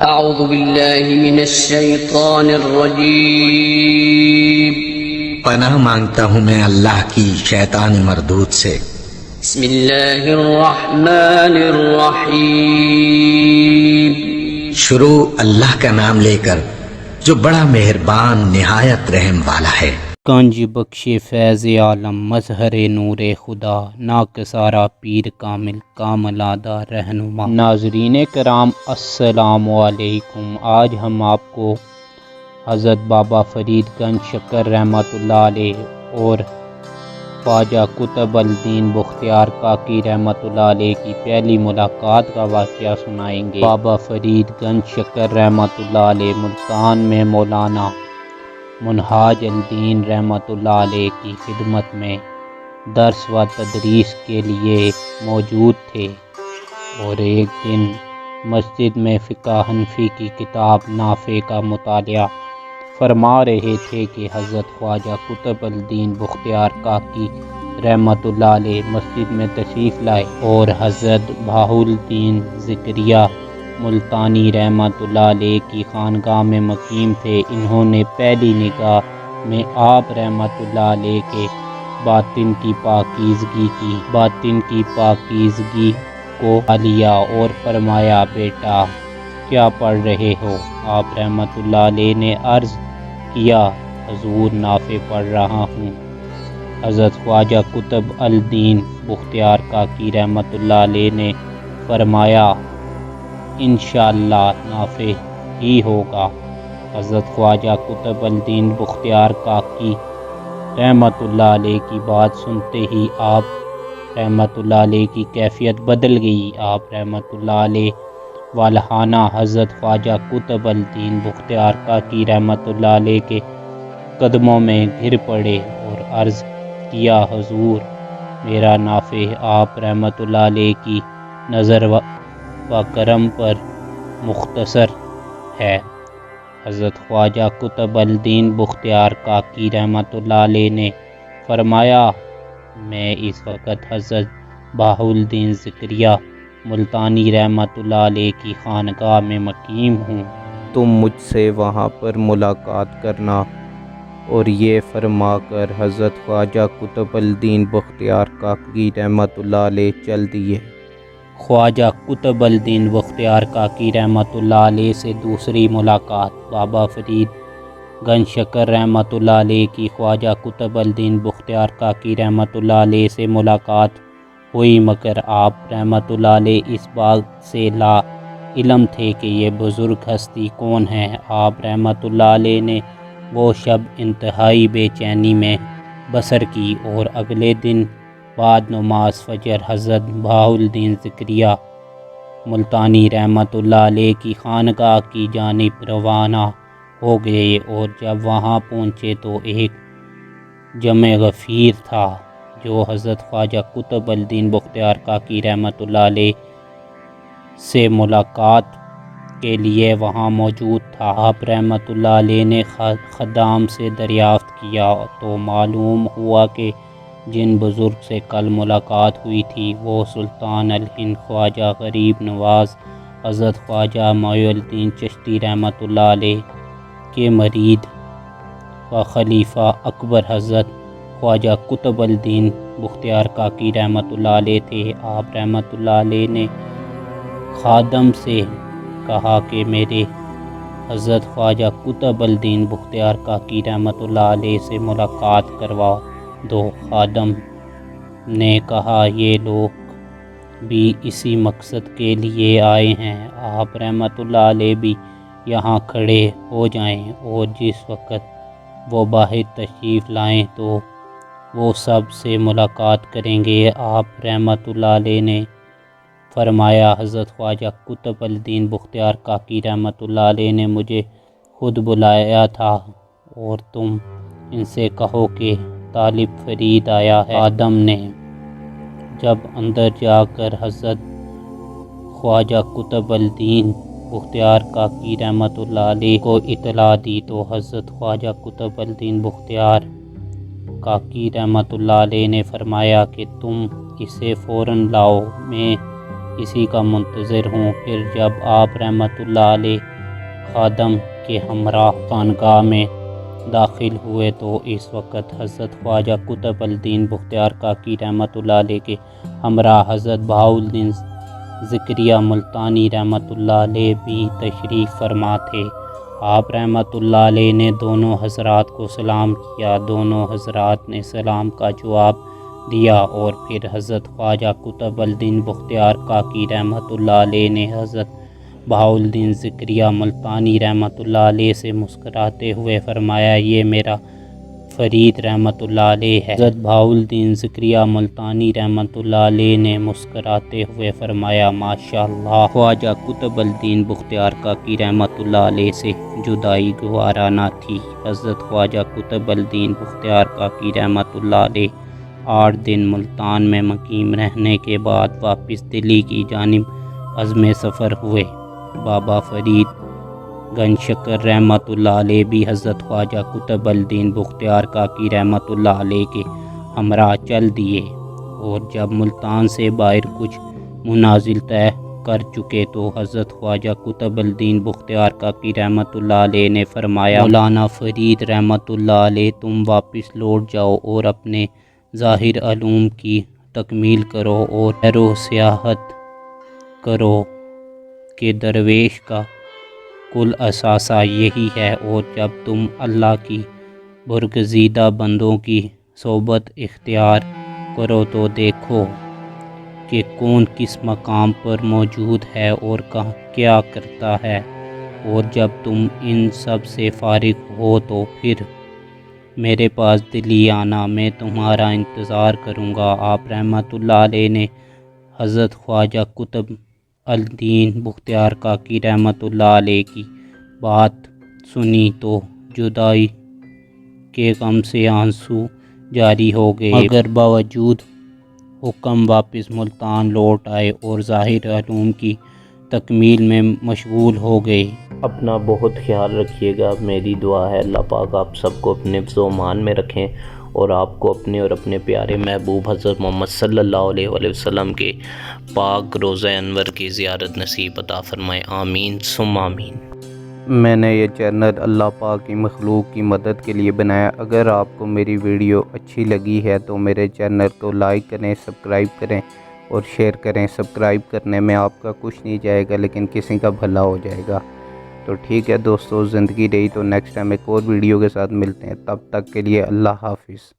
اعوذ باللہ من الشیطان الرجیم پناہ مانگتا ہوں میں اللہ کی شیطان مردود سے۔ بسم اللہ الرحمن الرحیم شروع اللہ کا نام لے کر جو بڑا مہربان نہایت رحم والا ہے۔ کانج بخش فیض عالم مظہر نور خدا ناکسارا پیر کامل کاملادہ رہنما۔ ناظرین کرام السلام علیکم۔ آج ہم آپ کو حضرت بابا فرید گنج شکر رحمت اللہ علیہ اور خواجہ قطبالدین بختیار کاکی رحمت اللہ علیہ کی پہلی ملاقات کا واقعہ سنائیں گے۔ بابا فرید گنج شکر رحمت اللہ علیہ ملتان میں مولانا منہاج الدین رحمت اللہ علیہ کی خدمت میں درس و تدریس کے لیے موجود تھے، اور ایک دن مسجد میں فقہ حنفی کی کتاب نافع کا مطالعہ فرما رہے تھے کہ حضرت خواجہ قطبالدین بختیار کاکی رحمت اللہ علیہ مسجد میں تشریف لائے، اور حضرت بہاؤالدین ذکریہ ملتانی رحمت اللہ علیہ کی خانقاہ میں مقیم تھے۔ انہوں نے پہلی نگاہ میں آپ رحمت اللہ علیہ کے باطن کی پاکیزگی کو پا لیا اور فرمایا، بیٹا کیا پڑھ رہے ہو؟ آپ رحمت اللہ علیہ نے عرض کیا، حضور نافع پڑھ رہا ہوں۔ حضرت خواجہ قطبالدین بختیار کاکی رحمت اللہ علیہ نے فرمایا، انشاءاللہ نافع ہی ہوگا۔ حضرت خواجہ قطبالدین بختیار کاکی رحمت اللہ علیہ کی بات سنتے ہی آپ رحمت اللہ علیہ کی کیفیت بدل گئی۔ آپ رحمت اللہ علیہ والہانہ حضرت خواجہ قطبالدین بختیار کاکی رحمت اللہ علیہ کے قدموں میں گر پڑے اور عرض کیا، حضور میرا نافع آپ رحمت اللہ علیہ کی نظر و کرم پر مختصر ہے۔ حضرت خواجہ قطبالدین بختیار کاکی رحمت اللہ علیہ نے فرمایا، میں اس وقت حضرت بہاؤالدین ذکریہ ملتانی رحمت اللہ علیہ کی خانقاہ میں مقیم ہوں، تم مجھ سے وہاں پر ملاقات کرنا۔ اور یہ فرما کر حضرت خواجہ قطبالدین بختیار کاکی رحمت اللہ علیہ چل دیے۔ خواجہ قطبالدین بختیار کاکی رحمت اللہ علیہ سے دوسری ملاقات۔ بابا فرید گنج شکر رحمت اللہ علیہ کی خواجہ قطبالدین بختیار کاکی رحمت اللہ علیہ سے ملاقات ہوئی، مگر آپ رحمت اللہ علیہ اس بات سے لا علم تھے کہ یہ بزرگ ہستی کون ہے۔ آپ رحمت اللہ علیہ نے وہ شب انتہائی بے چینی میں بسر کی، اور اگلے دن بعد نماز فجر حضرت بہاؤالدین ذکریہ ملتانی رحمت اللہ علیہ کی خانقاہ کی جانب روانہ ہو گئے، اور جب وہاں پہنچے تو ایک جمع غفیر تھا جو حضرت خواجہ قطبالدین بختیار کاکی رحمت اللہ علیہ سے ملاقات کے لیے وہاں موجود تھا۔ آپ رحمت اللہ علیہ نے خدام سے دریافت کیا تو معلوم ہوا کہ جن بزرگ سے کل ملاقات ہوئی تھی وہ سلطان الہند خواجہ غریب نواز حضرت خواجہ معین الدین چشتی رحمت اللہ علیہ کے مرید و خلیفہ اکبر حضرت خواجہ قطبالدین بختیار کاکی رحمت اللہ علیہ تھے۔ آپ رحمت اللہ علیہ نے خادم سے کہا کہ میرے حضرت خواجہ قطبالدین بختیار کاکی رحمت اللہ علیہ سے ملاقات کروا دو۔ خادم نے کہا، یہ لوگ بھی اسی مقصد کے لیے آئے ہیں، آپ رحمت اللہ علیہ بھی یہاں کھڑے ہو جائیں، اور جس وقت وہ باہر تشریف لائیں تو وہ سب سے ملاقات کریں گے۔ آپ رحمت اللہ علیہ نے فرمایا، حضرت خواجہ قطبالدین بختیار کاکی رحمت اللہ علیہ نے مجھے خود بلایا تھا، اور تم ان سے کہو کہ طالب فرید آیا ہے۔ خادم نے جب اندر جا کر حضرت خواجہ قطبالدین بختیار کاکی رحمت اللہ علیہ کو اطلاع دی تو حضرت خواجہ قطبالدین بختیار کاکی رحمت اللہ علیہ نے فرمایا کہ تم اسے فوراً لاؤ، میں اسی کا منتظر ہوں۔ پھر جب آپ رحمت اللہ علیہ خادم کے ہمراہ خانقاہ میں داخل ہوئے تو اس وقت حضرت خواجہ قطب الدین بختیار کاکی رحمۃ اللہ علیہ کے ہمراہ حضرت بہاؤالدین ذکریہ ملتانی رحمۃ اللہ علیہ بھی تشریف فرما تھے۔ آپ رحمۃ اللہ علیہ نے دونوں حضرات کو سلام کیا، دونوں حضرات نے سلام کا جواب دیا اور پھر حضرت خواجہ قطب الدین بختیار کاکی رحمۃ اللہ علیہ نے حضرت بہاؤالدین ذکریہ ملتانی رحمۃ اللہ علیہ سے مسکراتے ہوئے فرمایا، یہ میرا فرید رحمۃ اللہ علیہ ہے۔ حضرت بہاؤالدین ذکریہ ملتانی رحمۃ اللہ علیہ نے مسکراتے ہوئے فرمایا، ماشاءاللہ، خواجہ قطب الدین بختیار کاکی رحمۃ اللہ علیہ سے جدائی گوارا نہ تھی۔ حضرت خواجہ قطب الدین بختیار کاکی رحمۃ اللہ علیہ 8 دن ملتان میں مقیم رہنے کے بعد واپس دلی کی جانب عزم سفر ہوئے۔ بابا فرید گنج شکر رحمۃ اللہ علیہ بھی حضرت خواجہ قطب الدین بختیار کاکی رحمۃ اللہ علیہ کے ہمراہ چل دیے، اور جب ملتان سے باہر کچھ منازل طے کر چکے تو حضرت خواجہ قطب الدین بختیار کاکی رحمۃ اللہ علیہ نے فرمایا، مولانا فرید رحمۃ اللہ علیہ، تم واپس لوٹ جاؤ اور اپنے ظاہر علوم کی تکمیل کرو اور سیر و سیاحت کرو کہ درویش کا کل اثاثہ یہی ہے، اور جب تم اللہ کی برگزیدہ بندوں کی صحبت اختیار کرو تو دیکھو کہ کون کس مقام پر موجود ہے اور کیا کرتا ہے، اور جب تم ان سب سے فارغ ہو تو پھر میرے پاس دلی آنا، میں تمہارا انتظار کروں گا۔ آپ رحمۃ اللہ علیہ نے حضرت خواجہ قطب الدین بختیار کاکی رحمۃ اللہ علیہ کی بات سنی تو جدائی کے غم سے آنسو جاری ہو گئے، مگر باوجود حکم واپس ملتان لوٹ آئے اور ظاہر علوم کی تکمیل میں مشغول ہو گئے۔ اپنا بہت خیال رکھیے گا، میری دعا ہے اللہ پاک آپ سب کو اپنے حفظ و امان میں رکھیں اور آپ کو اپنے اور اپنے پیارے محبوب حضرت محمد صلی اللہ علیہ وآلہ وسلم کے پاک روضہ انور کی زیارت نصیب عطا فرمائے، آمین ثم آمین۔ میں نے یہ چینل اللہ پاک کی مخلوق کی مدد کے لیے بنایا۔ اگر آپ کو میری ویڈیو اچھی لگی ہے تو میرے چینل کو لائک کریں، سبسکرائب کریں اور شیئر کریں۔ سبسکرائب کرنے میں آپ کا کچھ نہیں جائے گا لیکن کسی کا بھلا ہو جائے گا۔ تو ٹھیک ہے دوستو، زندگی رہی تو نیکسٹ ٹائم ایک اور ویڈیو کے ساتھ ملتے ہیں، تب تک کے لیے اللہ حافظ۔